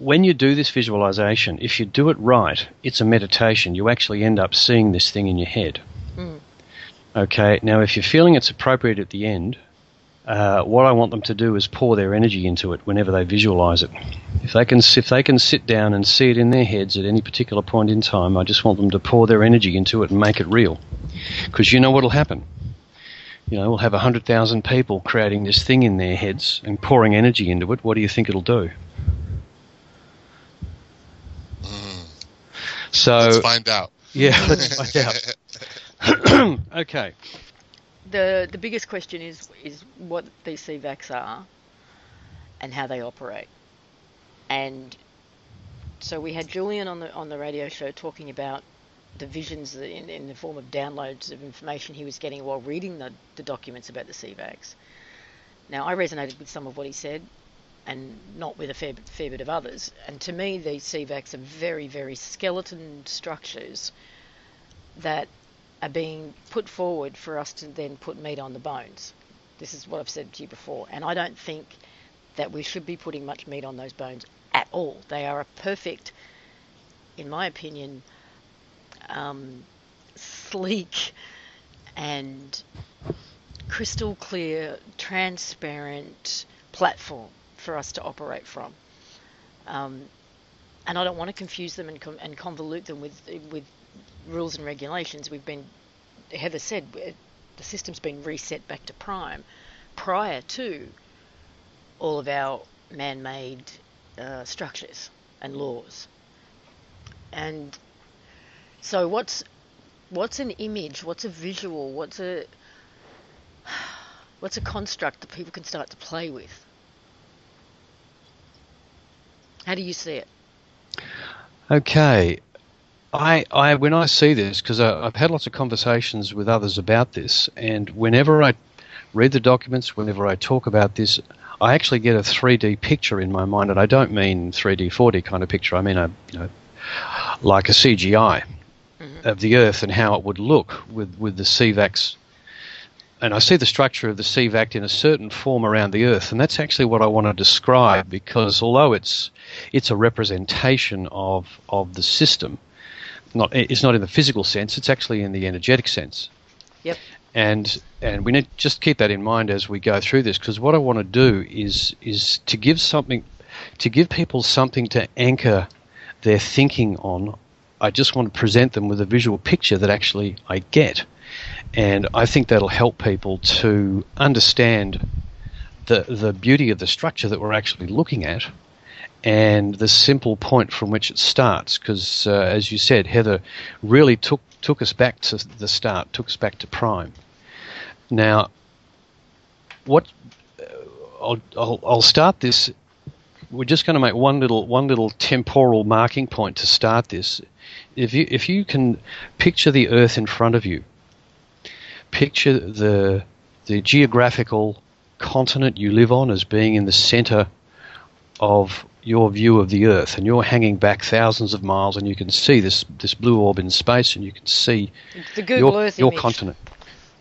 when you do this visualization, if you do it right, it's a meditation. You actually end up seeing this thing in your head. Okay, now if you're feeling it's appropriate at the end, what I want them to do is pour their energy into it whenever they visualize it. If they can sit down and see it in their heads at any particular point in time, I just want them to pour their energy into it and make it real. Because you know what'll happen. We'll have 100,000 people creating this thing in their heads and pouring energy into it. What do you think it'll do? So let's find out. Yeah, let's find out. Okay. The biggest question is what these CVACs are and how they operate. And so we had Julian on the radio show talking about the visions in the form of downloads of information he was getting while reading the documents about the CVACs. Now, I resonated with some of what he said and not with a fair bit of others. And to me, these CVACs are very, very skeleton structures that are being put forward for us to then put meat on the bones. This is what I've said to you before. And I don't think that we should be putting much meat on those bones at all. They are a perfect, in my opinion, sleek and crystal clear, transparent platform for us to operate from. And I don't want to confuse them and convolute them with rules and regulations. Heather said, the system's been reset back to prime prior to all of our man-made structures and laws. And so what's an image, what's a visual, what's a construct that people can start to play with? How do you see it? Okay. I when I see this, because I've had lots of conversations with others about this, and whenever I read the documents, whenever I talk about this, I actually get a 3D picture in my mind, and I don't mean 3D, 4D kind of picture. I mean like a CGI of the Earth and how it would look with the CVACs. And I see the structure of the CVAC in a certain form around the Earth, and that's actually what I want to describe, because although it's a representation of the system, it's not in the physical sense, it's actually in the energetic sense. Yep. And we need to just keep that in mind as we go through this, because what I want to do is to give people something to anchor their thinking on. I just want to present them with a visual picture that actually I get. And I think that'll help people to understand the beauty of the structure that we're actually looking at and the simple point from which it starts. Because, as you said, Heather really took us back to the start, took us back to prime. Now, I'll start this. We're just going to make one little temporal marking point to start this. If you can picture the Earth in front of you, picture the geographical continent you live on as being in the center of your view of the Earth, and you're hanging back thousands of miles, and you can see this blue orb in space, and you can see the Google Earth your image. Continent.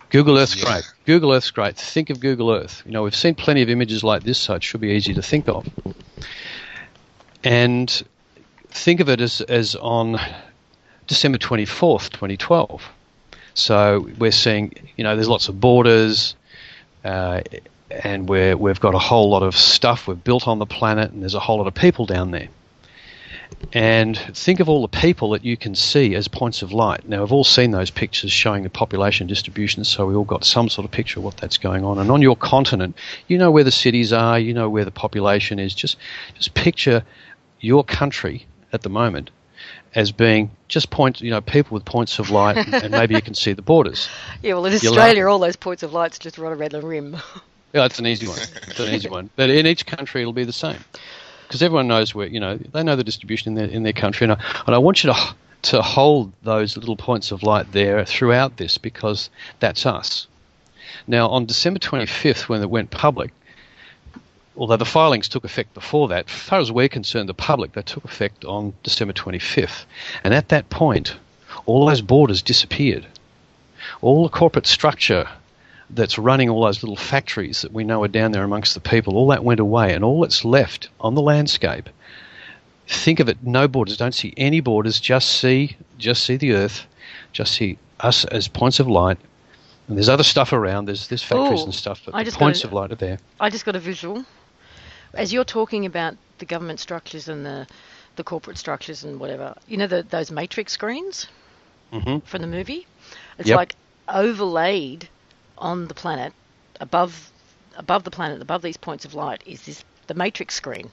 Google Earth's great. Google Earth's great. Think of Google Earth. We've seen plenty of images like this, so it should be easy to think of. And think of it as on December 24th, 2012. So we're seeing, there's lots of borders, and we've got a whole lot of stuff we've built on the planet, and there's a whole lot of people down there. And think of all the people that you can see as points of light. Now, we've all seen those pictures showing the population distribution, so we all got some sort of picture of what that's going on. And on your continent, you know where the cities are, you know where the population is. Just picture your country at the moment as being just points, people with points of light, and maybe you can see the borders. Yeah, well, in Australia, all those points of light's just right around the rim. Yeah, it's an easy one. But in each country, it'll be the same, because everyone knows where, they know the distribution in their country. And I want you to hold those little points of light there throughout this, because that's us. Now, on December 25th, when it went public, although the filings took effect before that, as far as we're concerned, the public, they took effect on December 25th. And at that point, all those borders disappeared. All the corporate structure that's running all those little factories that we know are down there amongst the people, all that went away, and all that's left on the landscape think of it, no borders. Don't see any borders. Just see the Earth. Just see us as points of light. And there's other stuff around. There's factories and stuff, but the points of light are there. I just got a visual. As you're talking about the government structures and the corporate structures and whatever, you know those matrix screens from the movie? It's like overlaid on the planet, above the planet, above these points of light, is the matrix screen.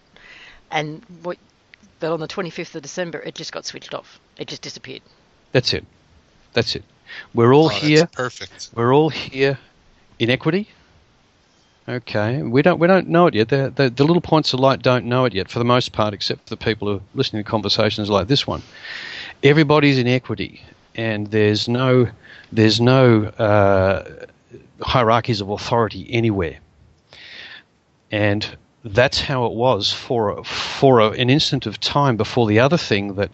And but on the 25th of December, it just got switched off. It just disappeared. That's it. We're all here. That's perfect. We're all here in equity. Okay, we don't know it yet. The little points of light don't know it yet, for the most part, except for the people who are listening to conversations like this one. Everybody's in equity, and there's no hierarchies of authority anywhere. And that's how it was for an instant of time before the other thing that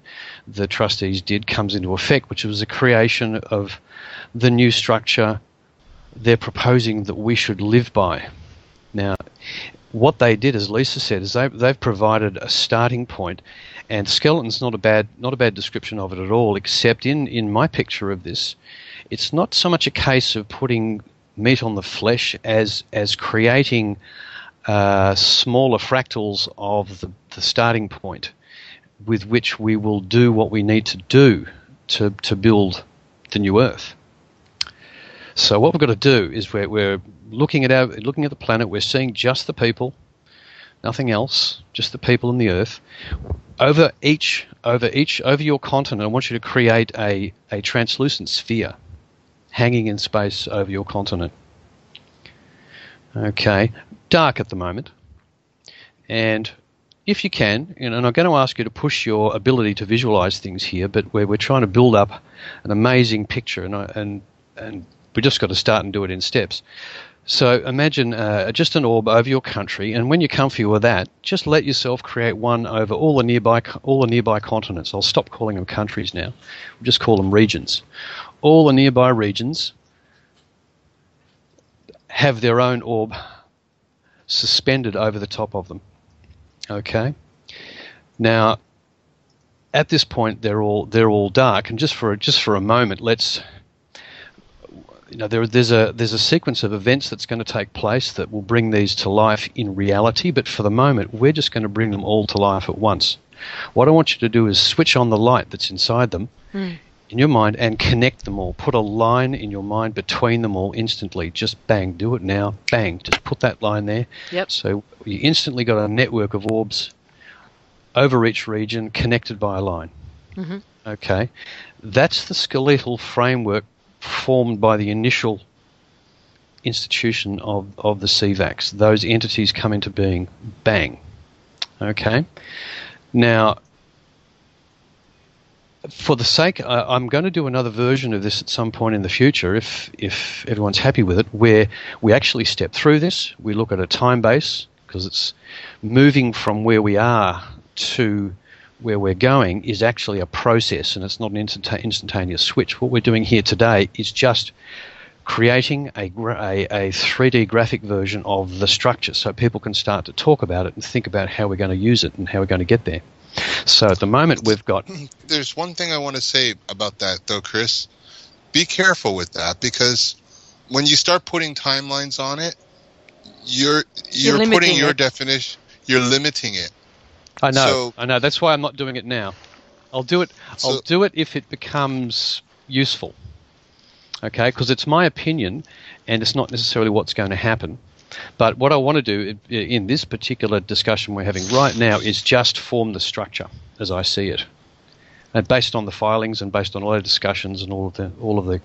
the trustees did comes into effect, which was the creation of the new structure they're proposing that we should live by. Now, what they did, as Lisa said, is they've provided a starting point, and skeleton's not a bad description of it at all, except in my picture of this, it's not so much a case of putting meat on the flesh as creating smaller fractals of the starting point with which we will do what we need to do to build the new Earth. So what we've got to do is we're looking at the planet. We're seeing just the people, nothing else, just the people and the Earth. Over your continent, I want you to create a translucent sphere hanging in space over your continent. Okay, dark at the moment, and if you can, and I'm going to ask you to push your ability to visualize things here, but we're trying to build up an amazing picture, and we just got to start and do it in steps. So imagine just an orb over your country, and when you're comfy with that, just let yourself create one over all the nearby continents. I'll stop calling them countries now. We'll just call them regions. All the nearby regions have their own orb suspended over the top of them. Okay. Now, at this point, they're all dark, and just for a moment, there's a sequence of events that's going to take place that will bring these to life in reality. But for the moment, we're just going to bring them all to life at once. What I want you to do is switch on the light that's inside them in your mind and connect them all. Put a line in your mind between them all instantly. Just bang, do it now. Bang, just put that line there. Yep. So you instantly got a network of orbs over each region connected by a line. Mm-hmm. Okay. That's the skeletal framework formed by the initial institution of the CVACs. Those entities come into being. Bang. Okay. Now, for the sake, I'm going to do another version of this at some point in the future, if everyone's happy with it, where we actually step through this. We look at a time base, because it's moving from where we are to where we're going is actually a process, and it's not an instantaneous switch. What we're doing here today is just creating a 3D graphic version of the structure so people can start to talk about it and think about how we're going to use it and how we're going to get there. So at the moment we've got... There's one thing I want to say about that, though, Chris. Be careful with that, because when you start putting timelines on it, you're putting your definition, you're limiting it. I know. That's why I'm not doing it now. I'll do it if it becomes useful. Okay, because it's my opinion, and it's not necessarily what's going to happen. But what I want to do in this particular discussion we're having right now is just form the structure as I see it, and based on the filings and based on all the discussions and all of the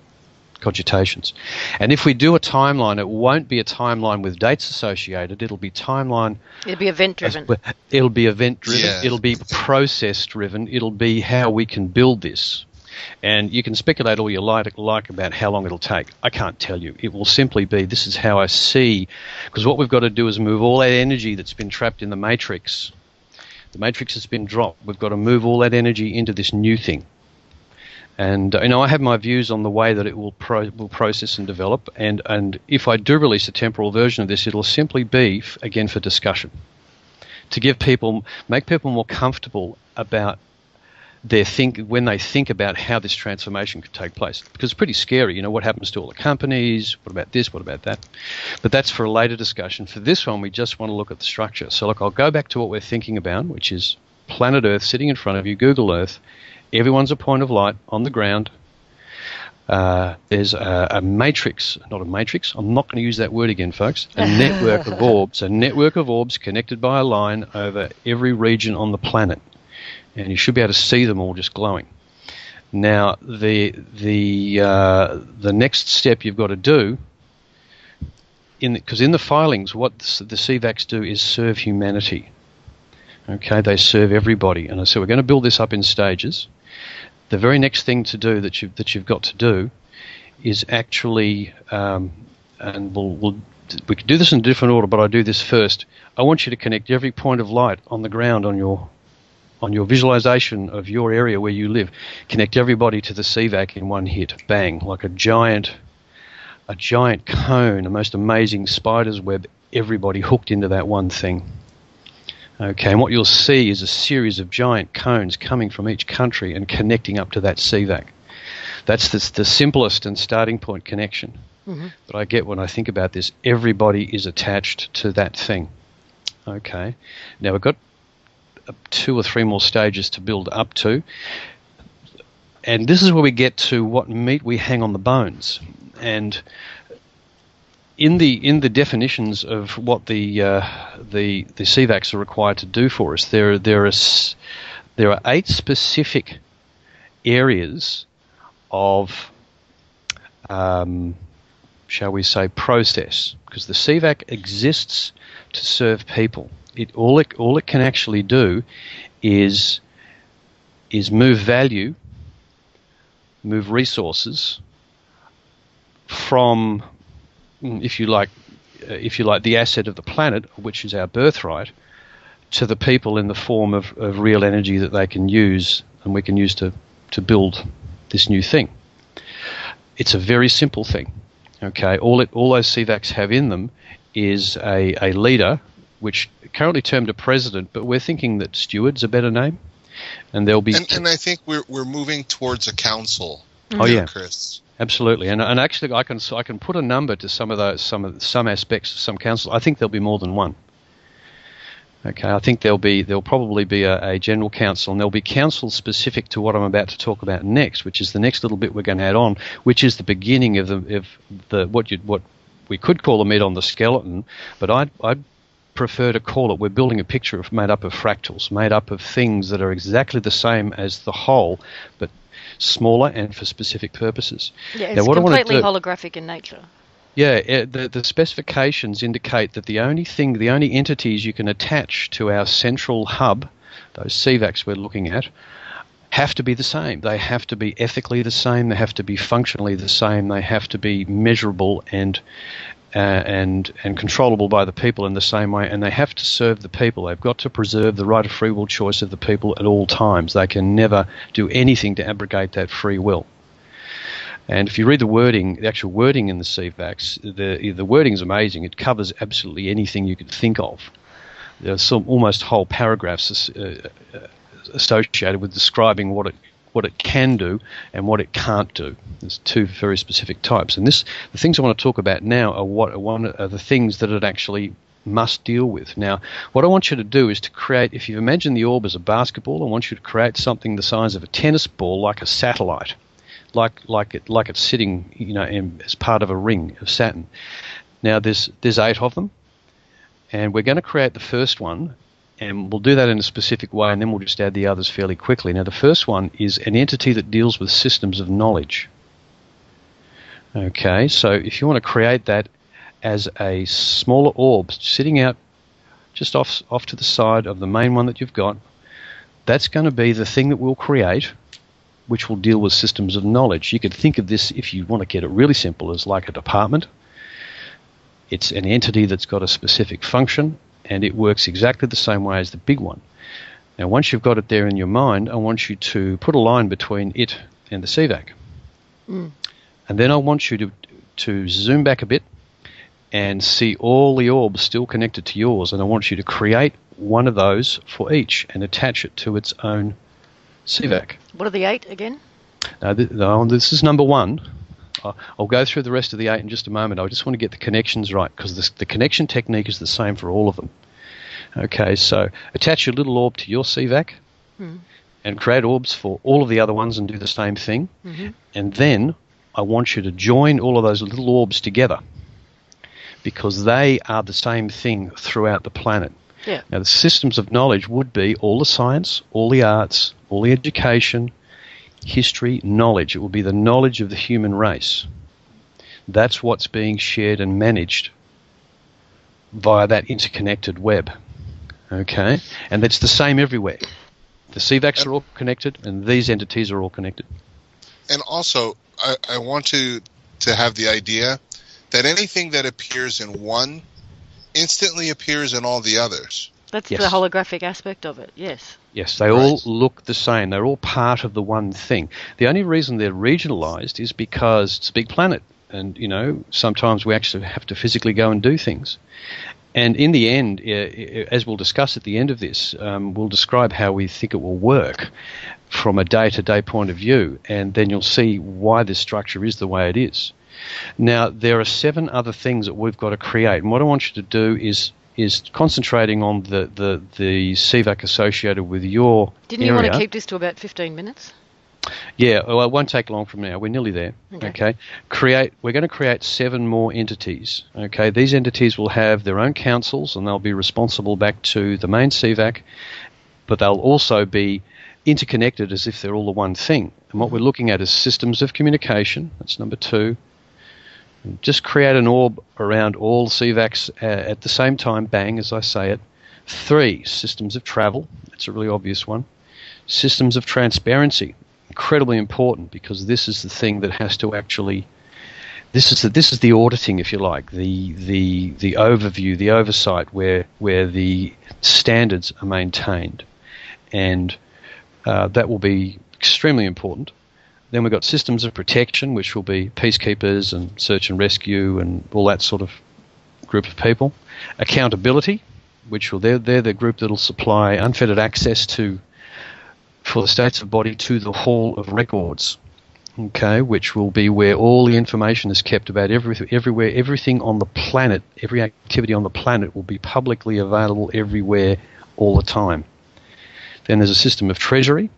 cogitations. And if we do a timeline, it won't be a timeline with dates associated. It'll be timeline. It'll be event driven. It'll be event driven. Yeah. It'll be process driven. It'll be how we can build this. And you can speculate all you like about how long it'll take. I can't tell you. It will simply be, this is how I see, because what we've got to do is move all that energy that's been trapped in the matrix. The matrix has been dropped. We've got to move all that energy into this new thing. And I have my views on the way that it will process and develop. And if I do release a temporal version of this, it'll simply be, again, for discussion, to make people more comfortable about when they think about how this transformation could take place, because it's pretty scary. You know, what happens to all the companies? What about this? What about that? But that's for a later discussion. For this one, we just want to look at the structure. So, look, I'll go back to what we're thinking about, which is planet Earth sitting in front of you, Google Earth. Everyone's a point of light on the ground. There's a matrix, not a matrix. I'm not going to use that word again, folks. A network of orbs connected by a line over every region on the planet. And you should be able to see them all just glowing. Now, the next step you've got to do, because in the filings, what the CVACs do is serve humanity. Okay, they serve everybody, and so we're going to build this up in stages. The very next thing to do that you've got to do is actually, and we can do this in a different order, but I do this first. I want you to connect every point of light on the ground on your visualization of your area where you live. Connect everybody to the CVAC in one hit, bang, like a giant cone, a most amazing spider's web. Everybody hooked into that one thing. Okay, and what you'll see is a series of giant cones coming from each country and connecting up to that CVAC. That's the simplest and starting point connection that I get when I think about this. Everybody is attached to that thing. Okay, now we've got 2 or 3 more stages to build up to, and this is where we get to what meat we hang on the bones. And in the definitions of what the CVACs are required to do for us, there are 8 specific areas of, shall we say, process, because the CVAC exists to serve people. All it can actually do is move value, move resources from, if you like, the asset of the planet, which is our birthright, to the people in the form of real energy that they can use, and we can use to build this new thing. It's a very simple thing. Okay, all those CVACs have in them is a leader, which currently termed a president, but we're thinking that steward's a better name, and there'll be. And I think we're moving towards a council. Oh yeah, Chris. Absolutely, and actually I can put a number to some aspects of some councils. I think there'll be more than one. Okay, I think there'll probably be a general council, and there'll be councils specific to what I'm about to talk about next, which is the next little bit we're going to add on, which is the beginning of what we could call the meat on the skeleton, but I'd prefer to call it, we're building a picture made up of fractals, made up of things that are exactly the same as the whole, but smaller and for specific purposes. Yeah, it's completely holographic in nature. Yeah, the specifications indicate that the only entities you can attach to our central hub, those CVACs we're looking at, have to be the same. They have to be ethically the same. They have to be functionally the same. They have to be measurable and controllable by the people in the same way, and they have to serve the people. They've got to preserve the right of free will choice of the people at all times. They can never do anything to abrogate that free will. And if you read the actual wording in the CVACs, the wording is amazing. It covers absolutely anything you could think of. There's some almost whole paragraphs associated with describing what it can do and what it can't do. There's 2 very specific types. And the things I want to talk about now are the things that it actually must deal with. Now, what I want you to do is to create, if you imagine the orb as a basketball, I want you to create something the size of a tennis ball, like a satellite, like it's sitting, as part of a ring of Saturn. Now, there's 8 of them, and we're going to create the first one. And we'll do that in a specific way, and then we'll just add the others fairly quickly. Now, the first one is an entity that deals with systems of knowledge. Okay, so if you want to create that as a smaller orb sitting out just off to the side of the main one that you've got, that's going to be the thing that we'll create, which will deal with systems of knowledge. You could think of this, if you want to get it really simple, as like a department. It's an entity that's got a specific function, and it works exactly the same way as the big one. Now, once you've got it there in your mind, I want you to put a line between it and the CVAC. And then I want you to zoom back a bit and see all the orbs still connected to yours, and I want you to create one of those for each and attach it to its own CVAC. What are the 8 again? This is number 1. I'll go through the rest of the 8 in just a moment. I just want to get the connections right because the connection technique is the same for all of them. Okay, so attach your little orb to your CVAC and create orbs for all of the other ones and do the same thing. Mm-hmm. And then I want you to join all of those little orbs together because they are the same thing throughout the planet. Yeah. Now, the systems of knowledge would be all the science, all the arts, all the education, history, knowledge. It will be the knowledge of the human race. That's what's being shared and managed via that interconnected web. Okay? And that's the same everywhere. The CVACs are all connected, and these entities are all connected. And also, I want to have the idea that anything that appears in one instantly appears in all the others. That's the holographic aspect of it, yes. Yes, they all look the same. They're all part of the one thing. The only reason they're regionalized is because it's a big planet. And, sometimes we actually have to physically go and do things. And in the end, as we'll discuss at the end of this, we'll describe how we think it will work from a day-to-day point of view. And then you'll see why this structure is the way it is. Now, there are 7 other things that we've got to create. And what I want you to do is concentrating on the CVAC associated with your Didn't you want to keep this to about 15 minutes? Yeah, well, it won't take long from now. We're nearly there. Okay. We're going to create 7 more entities. Okay. These entities will have their own councils and they'll be responsible back to the main CVAC, but they'll also be interconnected as if they're all the one thing. And what we're looking at is systems of communication. That's number 2. Just create an orb around all CVACs at the same time, bang, as I say it. 3, systems of travel. That's a really obvious one. Systems of transparency. Incredibly important because this is the thing that has to actually... This is the auditing, if you like, the overview, the oversight where the standards are maintained. And that will be extremely important. Then we've got systems of protection, which will be peacekeepers and search and rescue and all that sort of group of people. Accountability, which they're the group that will supply unfettered access for the states of body to the Hall of Records, okay, which will be where all the information is kept about everywhere, everything on the planet, every activity on the planet will be publicly available everywhere all the time. Then there's a system of treasury,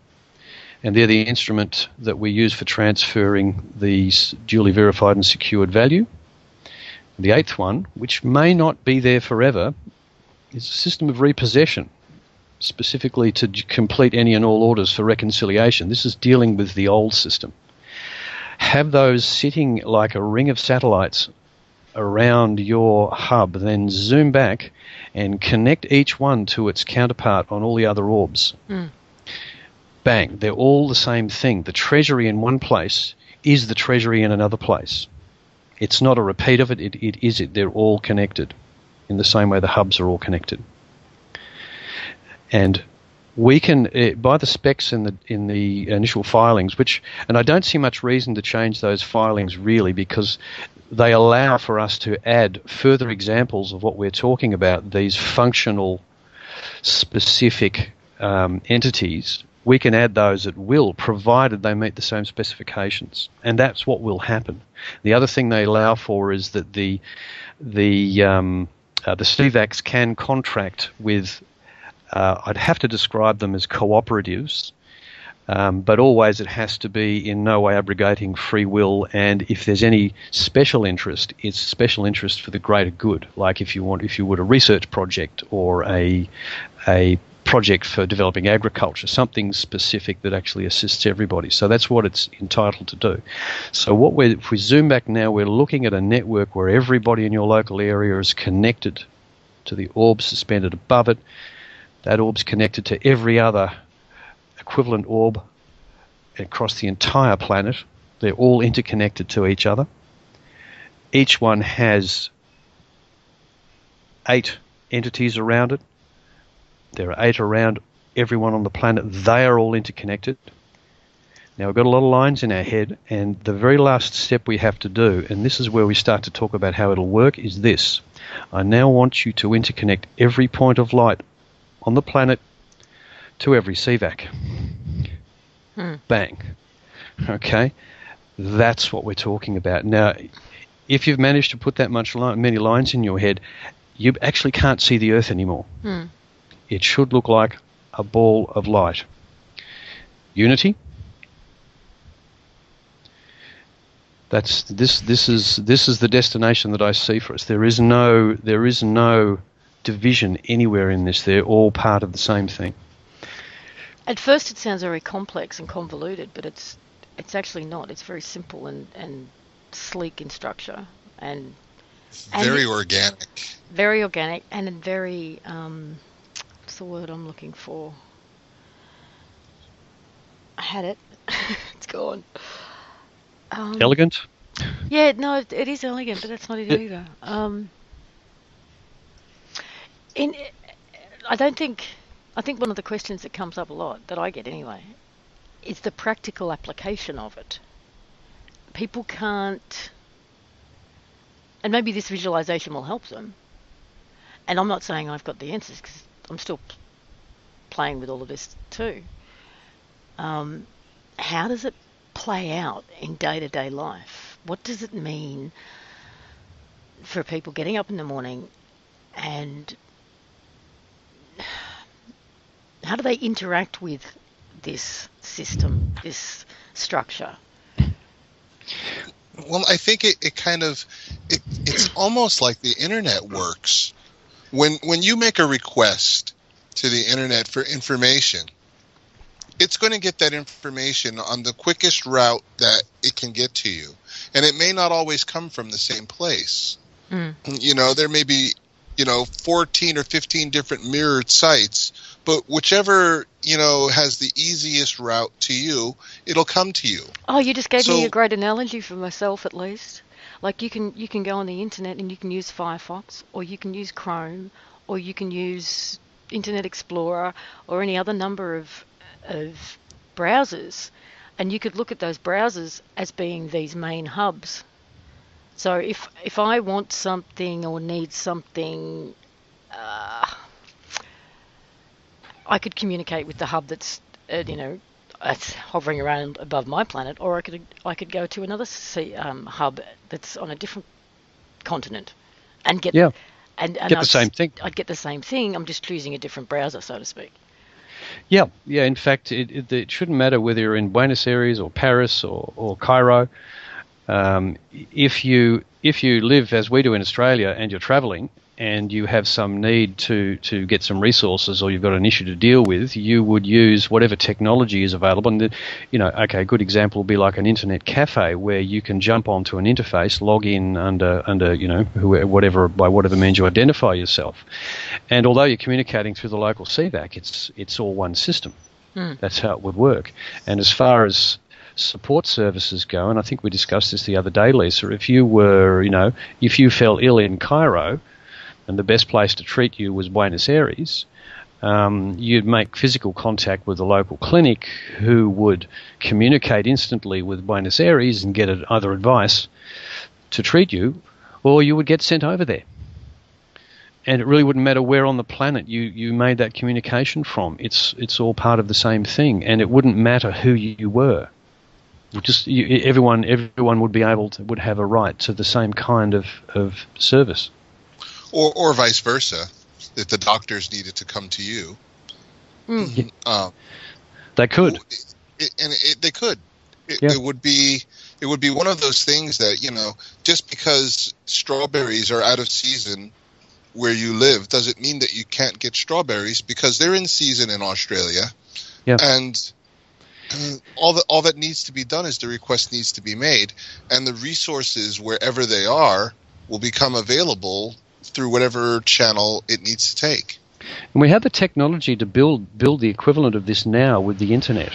and they're the instrument that we use for transferring these duly verified and secured value. The 8th one, which may not be there forever, is a system of repossession, specifically to complete any and all orders for reconciliation. This is dealing with the old system. Have those sitting like a ring of satellites around your hub, then zoom back and connect each one to its counterpart on all the other orbs. Bang, they're all the same thing. The treasury in one place is the treasury in another place. It's not a repeat of it, it is it. They're all connected in the same way the hubs are all connected. And we can, by the specs in the initial filings, and I don't see much reason to change those filings really because they allow for us to add further examples of what we're talking about, these functional specific entities. We can add those at will, provided they meet the same specifications, and that's what will happen. The other thing they allow for is that the CVACs can contract with. I'd have to describe them as cooperatives, but always it has to be in no way abrogating free will. And if there's any special interest, it's special interest for the greater good. Like if you would a research project or a project for developing agriculture, something specific that actually assists everybody. So that's what it's entitled to do. So if we zoom back now, we're looking at a network where everybody in your local area is connected to the orb suspended above it. That orb's connected to every other equivalent orb across the entire planet. They're all interconnected to each other. Each one has 8 entities around it. There are 8 around everyone on the planet. They are all interconnected. Now, we've got a lot of lines in our head, and the very last step we have to do, and this is where we start to talk about how it'll work, is this. I now want you to interconnect every point of light on the planet to every CVAC. Bang. Okay? That's what we're talking about. Now, if you've managed to put that many lines in your head, you actually can't see the Earth anymore. It should look like a ball of light. Unity. This is the destination that I see for us. There is no division anywhere in this. They're all part of the same thing. At first, it sounds very complex and convoluted, but it's actually not. It's very simple and sleek in structure and very organic. Very organic and very what's the word I'm looking for? I had it. It's gone. Elegant? Yeah, no, it is elegant, but that's not it either. I think one of the questions that comes up a lot, that I get anyway, is the practical application of it. People can't, and maybe this visualization will help them, and I'm not saying I've got the answers because I'm still playing with all of this too. How does it play out in day-to-day life? What does it mean for people getting up in the morning, and how do they interact with this system, this structure? Well, I think it's almost like the internet works. When you make a request to the internet for information, it's going to get that information on the quickest route that it can get to you. And it may not always come from the same place. There may be, 14 or 15 different mirrored sites, but whichever, has the easiest route to you, it'll come to you. Oh, you just gave me a great analogy for myself, at least. Like you can go on the internet and you can use Firefox, or you can use Chrome, or you can use Internet Explorer, or any other number of browsers, and you could look at those browsers as being these main hubs. So if I want something or need something, I could communicate with the hub that's that's hovering around above my planet, or I could go to another hub that's on a different continent and get the same thing. I'd get the same thing. I'm just choosing a different browser, so to speak. Yeah. In fact, it shouldn't matter whether you're in Buenos Aires or Paris or Cairo. If you live as we do in Australia and you're travelling and you have some need to get some resources, or you've got an issue to deal with, you would use whatever technology is available. And a good example would be like an internet cafe where you can jump onto an interface, log in under by whatever means you identify yourself. And although you're communicating through the local CVAC, it's all one system. That's how it would work. And as far as support services go, and I think we discussed this the other day, Lisa, if you fell ill in Cairo and the best place to treat you was Buenos Aires, you'd make physical contact with the local clinic, who would communicate instantly with Buenos Aires and get either advice to treat you, or you would get sent over there. And it really wouldn't matter where on the planet you made that communication from. It's all part of the same thing, and it wouldn't matter who you were. Everyone would have a right to the same kind of service. Or vice versa, if the doctors needed to come to you. They could. They could. It would be one of those things that, just because strawberries are out of season where you live doesn't mean that you can't get strawberries, because they're in season in Australia. Yeah. And all that needs to be done is the request needs to be made, and the resources, wherever they are, will become available through whatever channel it needs to take. And we have the technology to build the equivalent of this now with the internet.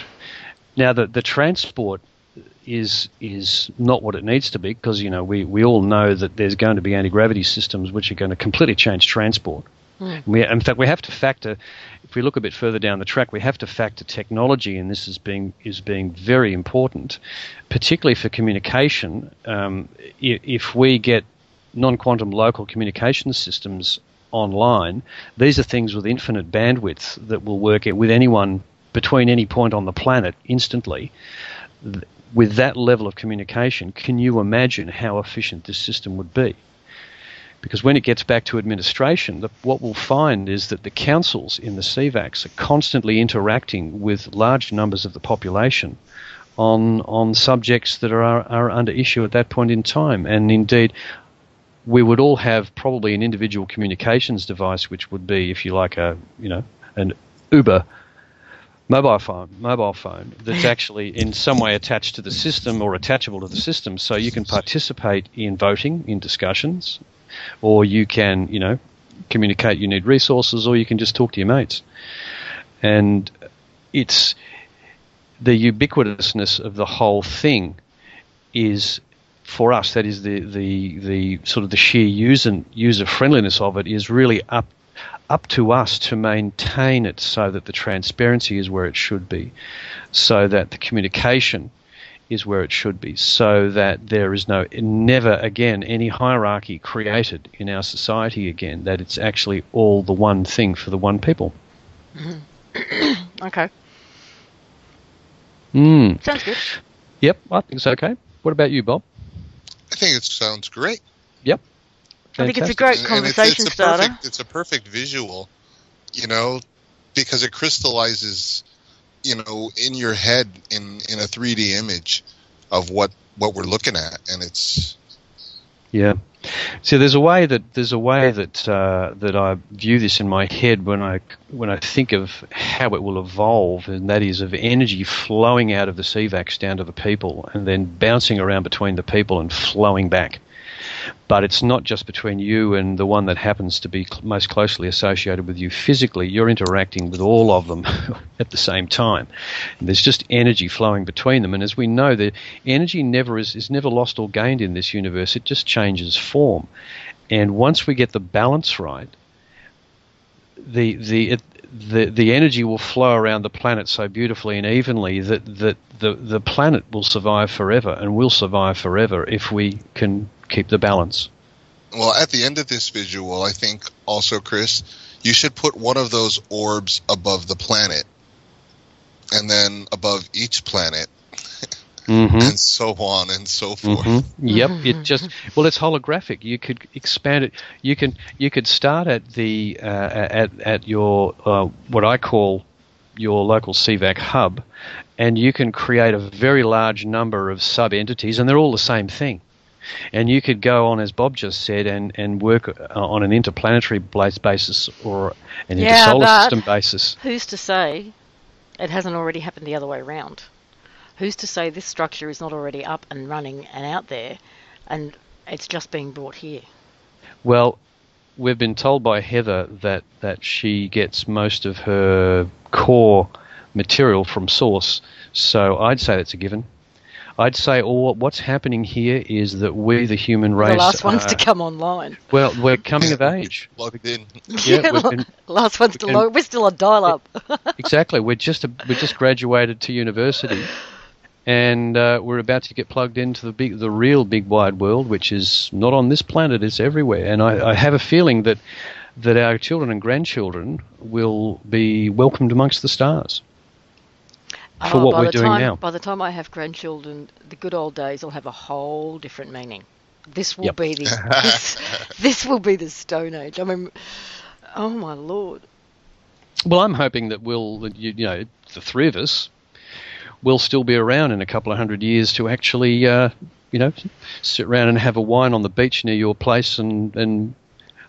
Now, the transport is not what it needs to be, because we all know that there's going to be anti-gravity systems which are going to completely change transport. In fact, we have to factor, if we look a bit further down the track, we have to factor technology, and this is being very important, particularly for communication. If we get non-quantum local communication systems online. These are things with infinite bandwidth that will work with anyone between any point on the planet instantly. With that level of communication, can you imagine how efficient this system would be? Because when it gets back to administration, what we'll find is that the councils in the CVACs are constantly interacting with large numbers of the population on subjects that are under issue at that point in time. And indeed, we would all have probably an individual communications device, which would be, if you like, an Uber mobile phone that's actually in some way attached to the system or attachable to the system, so you can participate in voting, in discussions, or you can, communicate you need resources, or you can just talk to your mates. And it's the ubiquitousness of the whole thing is, for us, that is the sort of the sheer user friendliness of it is really up to us to maintain it so that the transparency is where it should be, so that the communication is where it should be, so that there is never again any hierarchy created in our society again, that it's actually all the one thing for the one people. Mm-hmm. Okay. Sounds good. Yep, I think it's okay. What about you, Bob? I think it sounds great. Yep. I think it's a great conversation starter. It's a perfect visual, because it crystallizes, in your head in a 3D image of what we're looking at, and it's. Yeah. So there's a way that that I view this in my head when I think of how it will evolve, and that is of energy flowing out of the CVACs down to the people, and then bouncing around between the people and flowing back. But it's not just between you and the one that happens to be most closely associated with you physically. You're interacting with all of them at the same time. And there's just energy flowing between them. And as we know, the energy is never lost or gained in this universe. It just changes form. And once we get the balance right, the energy will flow around the planet so beautifully and evenly that the planet will survive forever, and will survive forever if we can keep the balance. Well, at the end of this visual, I think also, Chris, you should put one of those orbs above the planet, and then above each planet, and so on and so forth. Mm-hmm. Yep, it's holographic. You could expand it. You could start at the at your what I call your local CVAC hub, and you can create a very large number of sub entities, and they're all the same thing. And you could go on, as Bob just said, and work on an interplanetary basis or an intersolar system basis. Who's to say it hasn't already happened the other way around? Who's to say this structure is not already up and running and out there, and it's just being brought here? Well, we've been told by Heather that she gets most of her core material from source, so I'd say that's a given. I'd say what's happening here is that we, the human race, the last ones to come online. Well, we're coming of age. Logged in. Last ones to log. We're still on dial-up. Exactly. We just graduated to university, and we're about to get plugged into the real big wide world, which is not on this planet; it's everywhere. And I have a feeling that our children and grandchildren will be welcomed amongst the stars. For what we're doing now. By the time I have grandchildren, the good old days will have a whole different meaning. This will be this will be the Stone Age. I mean, oh my Lord. Well, I'm hoping that the three of us will still be around in a couple of 100 years to actually, sit around and have a wine on the beach near your place and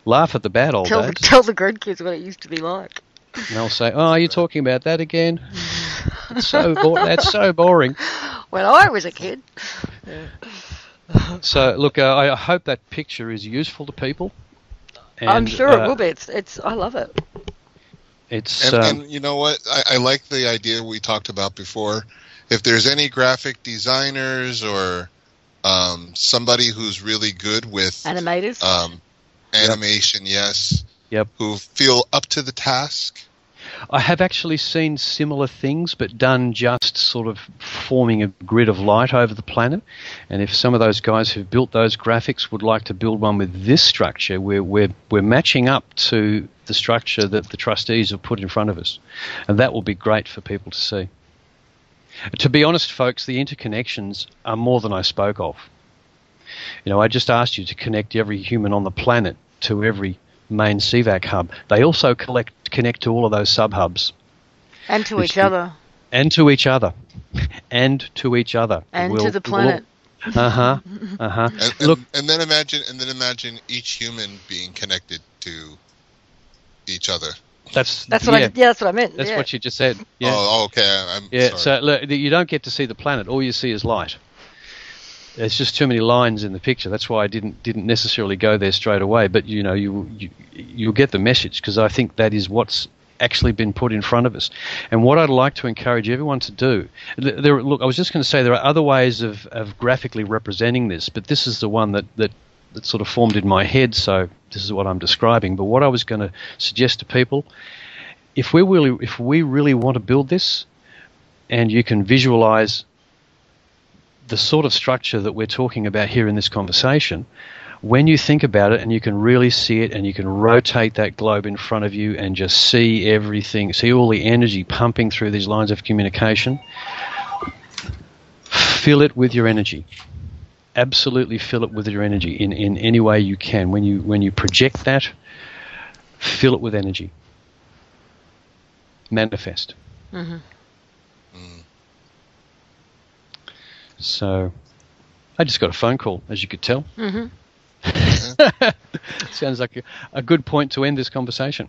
laugh at the bad old days. Tell the grandkids what it used to be like. And they'll say, "Oh, are you talking about that again? That's so boring." When I was a kid. So, look, I hope that picture is useful to people. And, I'm sure it will be. I love it. And you know what? I like the idea we talked about before. If there's any graphic designers or somebody who's really good with animators, animation, yes. Yep. Who feel up to the task. I have actually seen similar things, but done just sort of forming a grid of light over the planet. And if some of those guys who've built those graphics would like to build one with this structure, we're matching up to the structure that the trustees have put in front of us. And that will be great for people to see. To be honest, folks, the interconnections are more than I spoke of. You know, I just asked you to connect every human on the planet to every main CVAC hub. They also connect to all of those sub-hubs. And to each other. And to each other. And to each other. And to the planet. Look, and then imagine each human being connected to each other. That's what I meant. That's what you just said. Yeah. Oh, okay. I'm sorry. So look, you don't get to see the planet. All you see is light. There's just too many lines in the picture. That's why I didn't necessarily go there straight away. But you know, you'll get the message, because I think that is what's actually been put in front of us. And what I'd like to encourage everyone to do. Look, I was just going to say there are other ways of graphically representing this, but this is the one that sort of formed in my head. So this is what I'm describing. But what I was going to suggest to people, if we really want to build this, and you can visualize the sort of structure that we're talking about here in this conversation, when you think about it and you can really see it, and you can rotate that globe in front of you and just see everything, see all the energy pumping through these lines of communication, fill it with your energy. Absolutely fill it with your energy in any way you can. When you project that, fill it with energy. Manifest. Mm-hmm. So, I just got a phone call, as you could tell. Mm-hmm. Sounds like a good point to end this conversation.